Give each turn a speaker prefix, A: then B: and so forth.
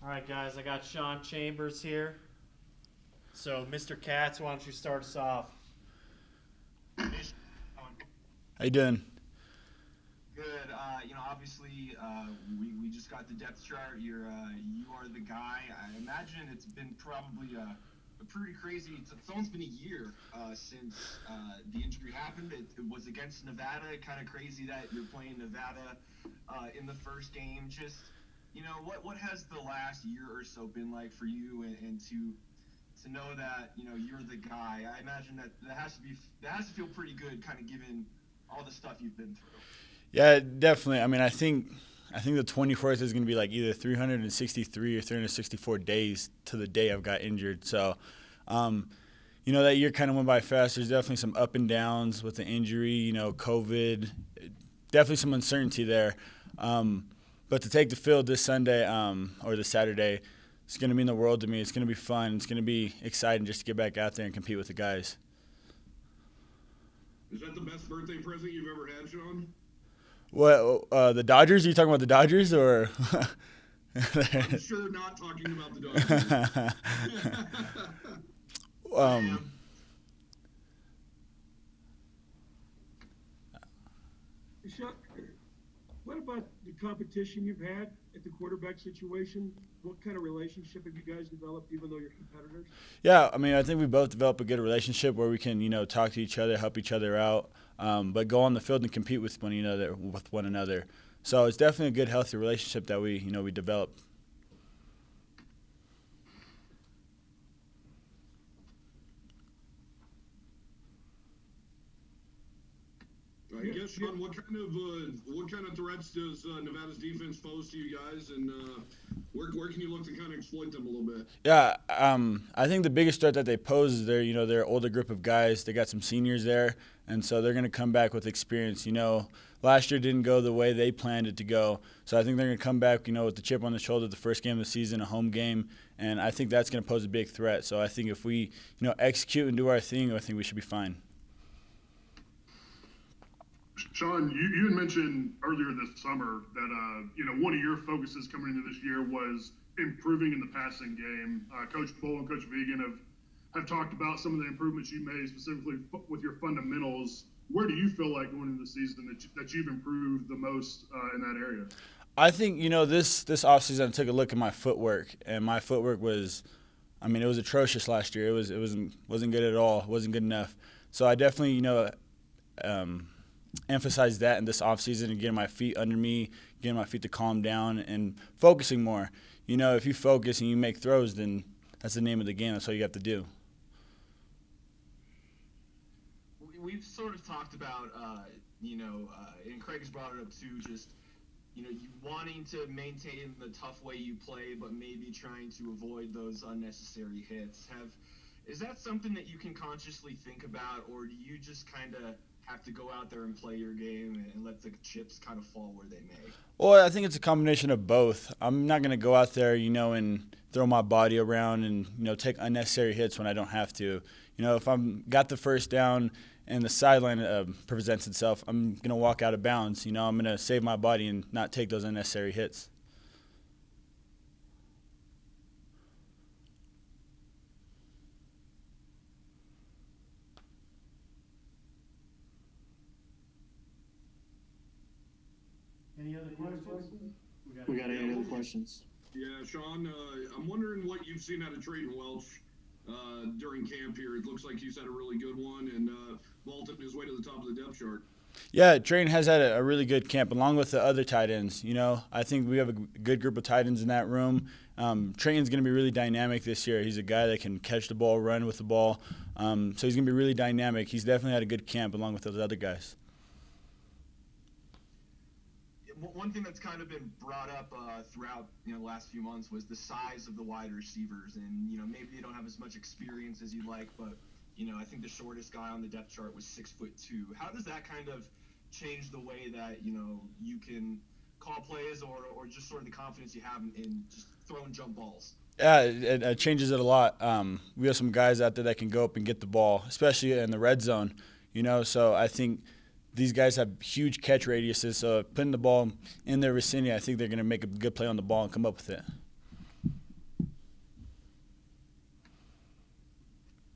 A: right, guys, I got Sean Chambers here. So, Mr. Katz, why don't you start us off?
B: How
C: you doing?
B: Good. Obviously, we just got the depth chart. You are the guy. I imagine it's been probably a pretty crazy. It's almost been a year since the injury happened. It was against Nevada. Kind of crazy that you're playing Nevada in the first game. Just what has the last year or so been like for you, and to know that you're the guy. I imagine that has to feel pretty good, kind of given all the stuff you've been through.
C: Yeah, definitely. I mean, I think the 24th is going to be like either 363 or 364 days to the day I've got injured. So, that year kind of went by fast. There's definitely some up and downs with the injury, COVID, definitely some uncertainty there. But to take the field this Sunday or this Saturday, it's going to mean the world to me. It's going to be fun. It's going to be exciting just to get back out there and compete with the guys.
D: Is that the best birthday present you've ever had, Sean?
C: What, the Dodgers? Are you talking about the Dodgers or?
D: I'm sure not talking about the Dodgers.
E: Sean, what about the competition you've had at the quarterback situation? What kind of relationship have you guys developed, even though you're competitors?
C: Yeah, I mean, I think we both develop a good relationship where we can, talk to each other, help each other out, but go on the field and compete with one another. So it's definitely a good, healthy relationship that we develop.
D: I guess, Sean, what kind of threats does Nevada's defense pose to you guys, and where can you look to kind of exploit them a little bit?
C: Yeah, I think the biggest threat that they pose is they're an older group of guys. They got some seniors there, and so they're going to come back with experience. Last year didn't go the way they planned it to go, so I think they're going to come back, with the chip on the shoulder, the first game of the season, a home game, and I think that's going to pose a big threat. So I think if we, execute and do our thing, I think we should be fine.
F: Sean, you had mentioned earlier this summer that one of your focuses coming into this year was improving in the passing game. Coach Bull and Coach Vegan have talked about some of the improvements you made, specifically with your fundamentals. Where do you feel like going into the season that you've improved the most in that area?
C: I think this offseason I took a look at my footwork, and my footwork was, it was atrocious last year. It wasn't good at all. It wasn't good enough. So I definitely emphasize that in this offseason and getting my feet under me, getting my feet to calm down, and focusing more. If you focus and you make throws, then that's the name of the game. That's all you have to do.
B: We've sort of talked about, and Craig's brought it up too, just, you wanting to maintain the tough way you play, but maybe trying to avoid those unnecessary hits. Is that something that you can consciously think about, or do you just kind of have to go out there and play your game and let the chips kind of fall where they may?
C: Well, I think it's a combination of both. I'm not going to go out there, and throw my body around and, take unnecessary hits when I don't have to. If I'm got the first down and the sideline presents itself, I'm going to walk out of bounds. I'm going to save my body and not take those unnecessary hits.
A: Any other questions?
G: We got any other questions?
D: Yeah, Sean, I'm wondering what you've seen out of Trayton Welch during camp here. It looks like he's had a really good one and vaulted his way to the top of the depth chart.
C: Yeah, Trayton has had a really good camp along with the other tight ends. I think we have a good group of tight ends in that room. Trayton's going to be really dynamic this year. He's a guy that can catch the ball, run with the ball. So he's going to be really dynamic. He's definitely had a good camp along with those other guys.
B: One thing that's kind of been brought up throughout the last few months was the size of the wide receivers, and maybe they don't have as much experience as you'd like, but I think the shortest guy on the depth chart was 6'2". How does that kind of change the way that you can call plays or just sort of the confidence you have in just throwing jump balls?
C: Yeah, it changes it a lot. We have some guys out there that can go up and get the ball, especially in the red zone. So I think these guys have huge catch radiuses, so putting the ball in their vicinity, I think they're going to make a good play on the ball and come up with it.